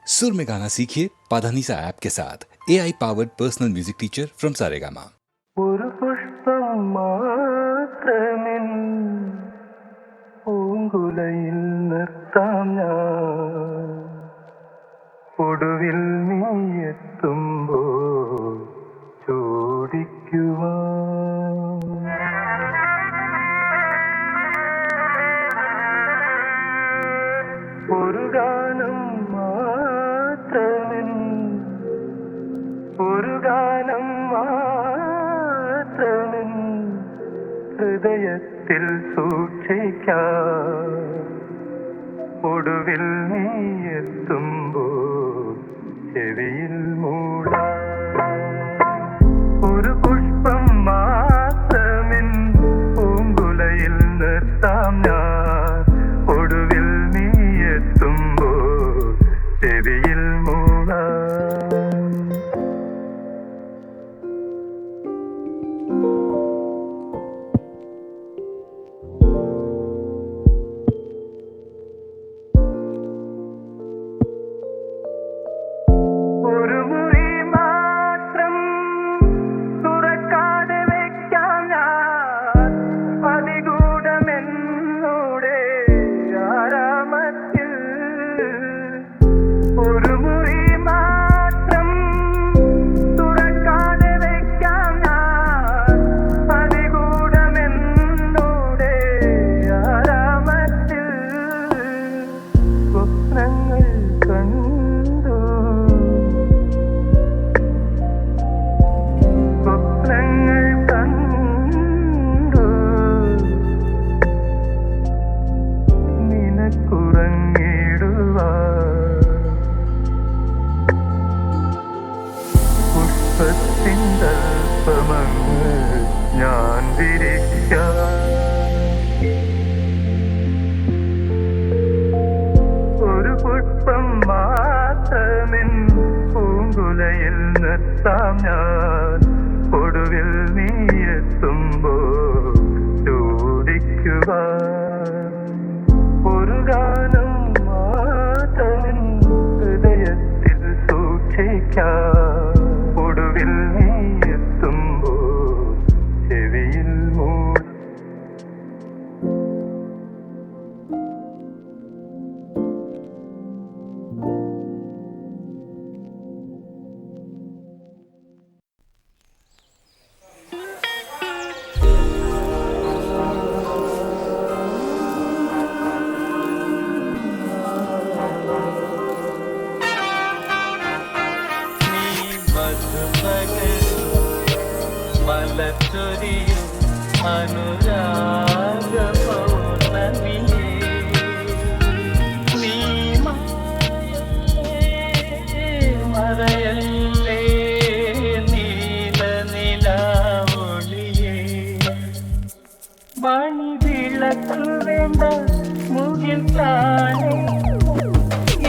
सुर में गाना सीखिए पाधानीसा ऐप के साथ AI powered personal music teacher from Saregama. ഒരു പുഷ്പം മാത്രമിൻ പൂങ്കുലയിൽ നിർത്താം ഞാൻ, ഒടുവിൽ നീ എത്തുമ്പോൾ ചോദിക്കുവാൻ. ഒരു ഗാനം മാത്രമിൻ, ഒരു ഗാനം മാത്രമിൻ ഹൃദയത്തിൽ സൂക്ഷിക്കാം, ഒടുവിൽ നീ എത്തുമ്പോൾ ചെവിയിൽ മൂടാം. ഒരു പുഷ്പം മാത്രമിൻ പൂങ്കുലയിൽ നിർത്താം ഞാൻ, ഒടുവിൽ നീ എത്തുമ്പോൾ ചെവിയിൽ മൂടാം. ഒരു മുറി മാത്രം തുറക്കാതെ വെക്കാം ഞാൻ, അതിഗൂഢമെന്നോടെ ആരാമത്തിൽ. ഒരു മുറി മാത്രം തുറക്കാതെ വെക്കാം ഞാൻ, അതിഗൂഢമെന്നോടെ ആരാമത്തിൽ. സ്വപ്നങ്ങൾ കണ്ടു, സ്വപ്നങ്ങൾ കണ്ടു നിനക്കുറങ്ങിടുവാൻ. പുഷ്പത്തിൻ തൽപ്പമങ്ങ് ഞാൻ വിരിക്കാം. ഒരു പുഷ്പം മാത്രമിൻ പൂങ്കുലയിൽ നിർത്താം ഞാൻ, ഒടുവിൽ നീ എത്തുമ്പോൾ ചോദിക്കുവാൻ. ഒരു ഗാനം മാത്രമിൻ ഹൃദയത്തിൽ സൂക്ഷിക്കാം, ഒടുവിൽ നീ എത്തുമ്പോൾ ചെവിയിൽ മൂടാം. മലച്ചൊരിയും അനുരാഗ പൗർണമിയേ, നീ മറയല്ലേ നീല നിലാവൊളിയേ. മണിവിളക്ക് വേണ്ട മുകിൽ താനേ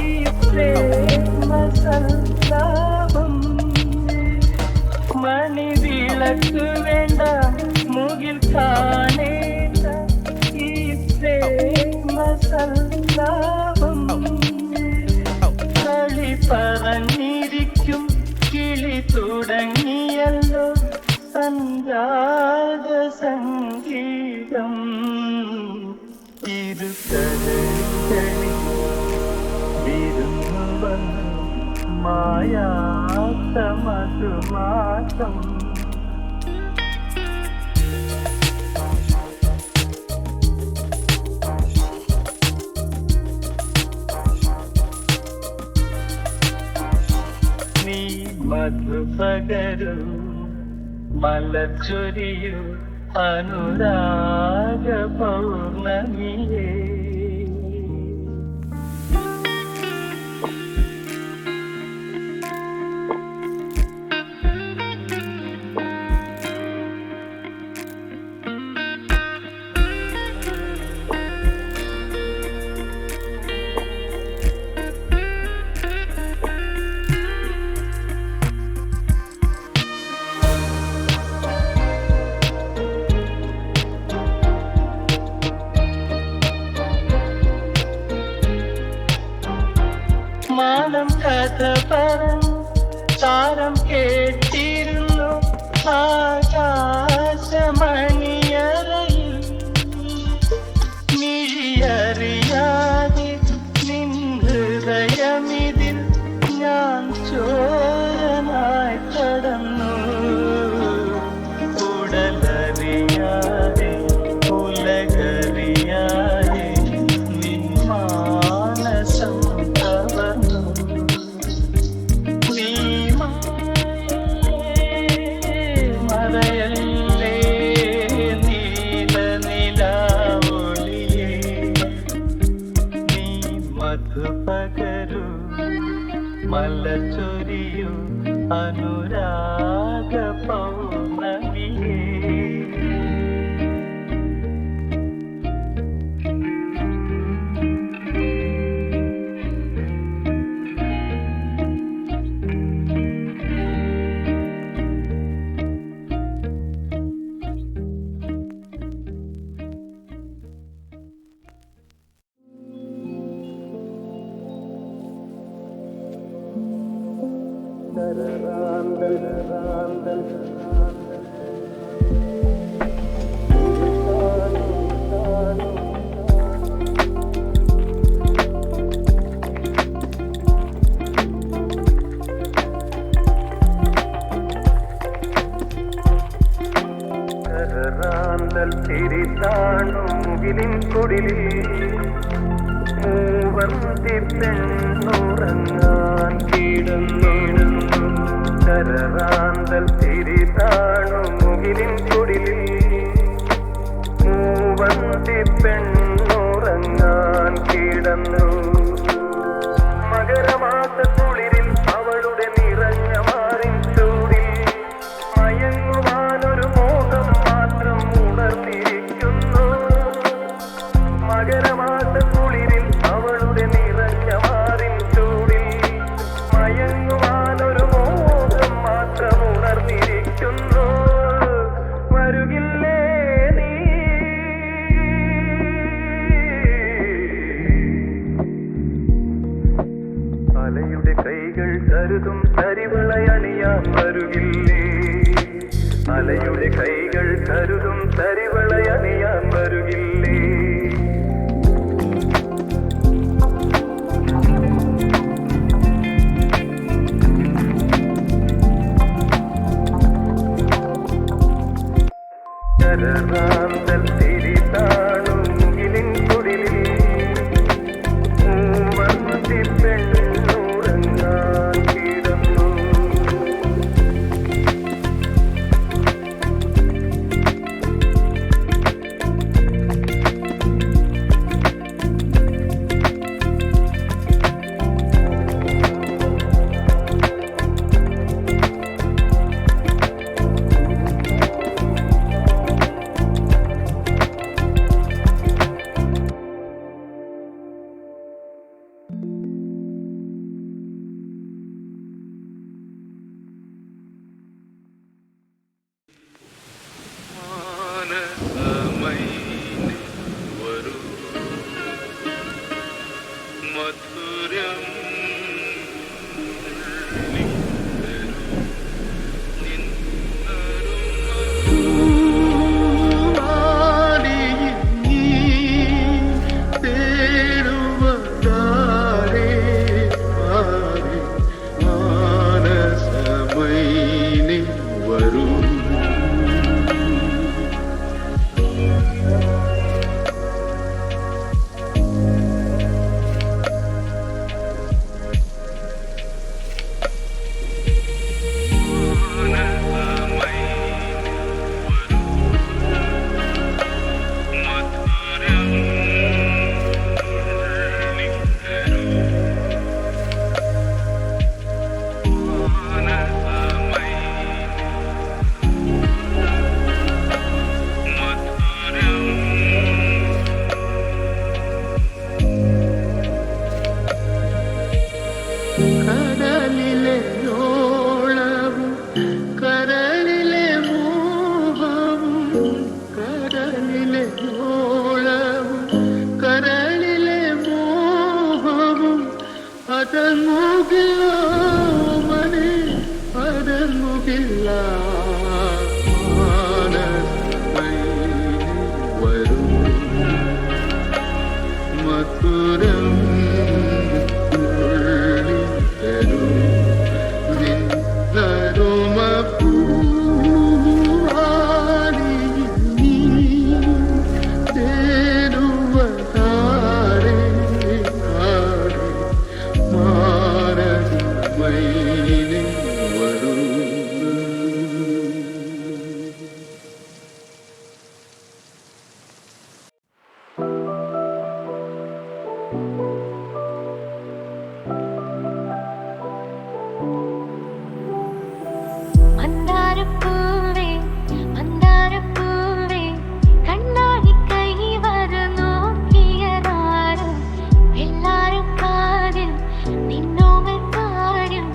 ഈ പ്രേമ സല്ലാപം. മണിവിളക്ക് വേണ്ട മുകിൽ കാണേണ്ട ഈ പ്രേമ സല്ലാപം. കളി പറഞ്ഞിരിക്കും കിളി തുടങ്ങിയല്ലോ സഞ്ജാത സംഗീതം. ഇരുകരകളി വിരുന്നു വന്നു മായാത്ത മധുമാസം. നീ മധുപകരു മലച്ചൊരിയു അനുരാഗ പൗർണമിയേ. കാലം കഥ പറഞ്ഞു താരം കേട്ടിരുന്നു ആകാശമണിയറയിൽ മിഴിയറിയാതെ നിൻ ഹൃദയമിതിൽ ഞാൻ ചോരനായി കടന്നു ഉടലറിയാതെ ഉലകറിയാതെ നിൻ മാനസം കവർന്നു നീ മറയല്ലേ നീല നിലാവൊളിയേ നീ മധുപകരു മലച്ചൊരിയു അനുരാഗ പൗർണമിയേ തിരിതാണു മുകിലിൻ കുടിലിൽ മൂവർത്തി പെണ്ണുറങ്ങാൻ കിടന്നിടുന്നു കരറാന്തൽ തിരിതാണു മുകിലിൻ കുടിലിൽ മൂവർത്തി പെണ്ണുറങ്ങാൻ കിടന്നു മകരമാസ കുളിരിൽ അവളുടെ നിറഞ്ഞ മാറിൻ ചൂടിൽ മയങ്ങുവാനൊരു മോഹം മാത്രം ഉണർന്നിരിക്കുന്നു മകരമാസ കുളിരിൽ അവളുടെ നിറഞ്ഞ മാറിൻ ചൂടിൽ മയങ്ങുവാനൊരു മോഹം മാത്രം ഉണർന്നിരിക്കുന്നു വരുകില്ലേ നീ അലയുടെ കൈകൾ കരുതും തരിവളയണിയാൻ വരുകില്ലേ അലയുടെ കൈകൾ കരുതും തരിവളയണിയാൻ വരുകില്ലേ കരറാന്തൽ തിരിതാണു മുകിലിൻ കുടിലിൽ മൂവർത്തി പെണ്ണുറങ്ങാൻ കിടന്നു മധുരം മണി അടങ്ങുകില്ല വരും മധുരം തരും നിന്നരുമ പൂവാണി നീ തേടുവതാരേ ആരേ മാനസമൈനി വരൂ മന്ദാരപ്പൂവേ മന്ദാരപ്പൂവേ കണ്ണാടി കൈ വരനോക്കിയതാരും എല്ലാരും കാതിൽ നിന്നോമൽ പാടും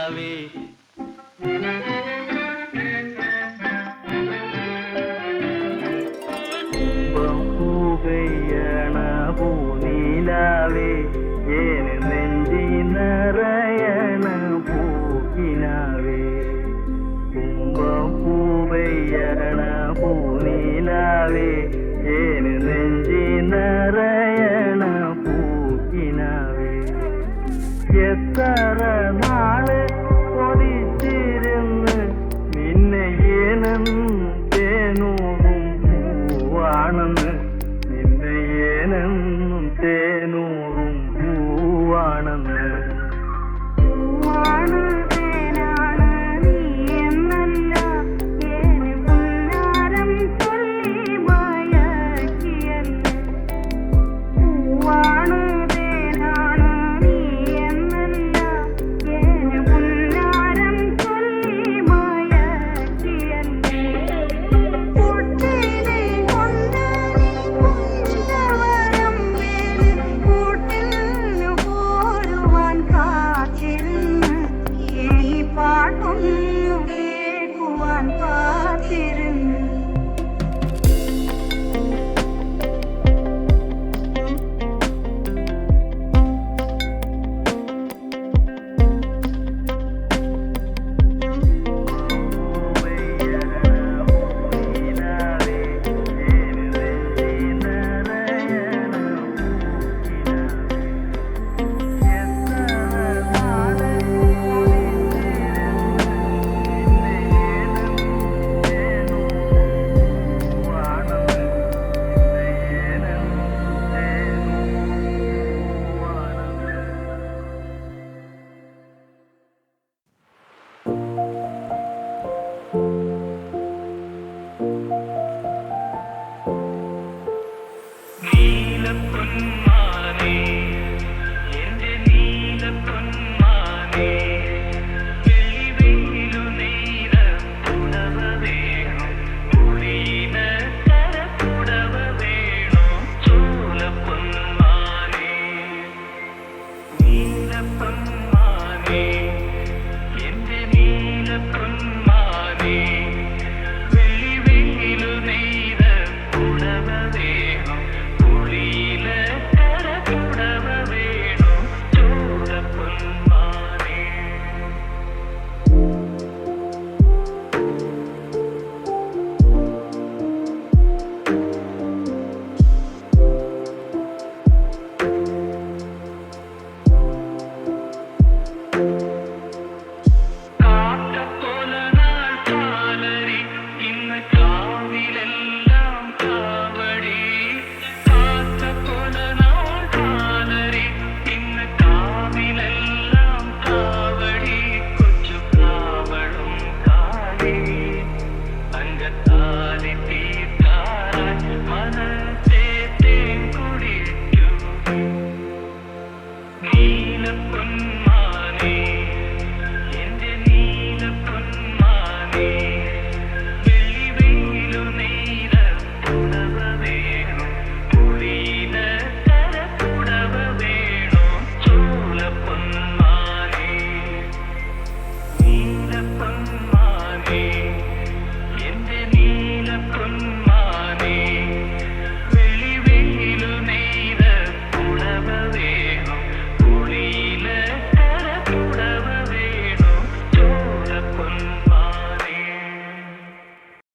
പൂനിലാവേ പൂവയ്യണ പൂനിലാവേ ഏന് നെഞ്ചി നിറയണ പൂക്കിനാവേ പൂവയ്യണ പൂനിലാവേ ഏന് നെഞ്ചി നിറയണ പൂക്കിനാവേ എത്ര നാള് കൊതിച്ചിരുന്ന് നിന്നെ ഏനെന്ന്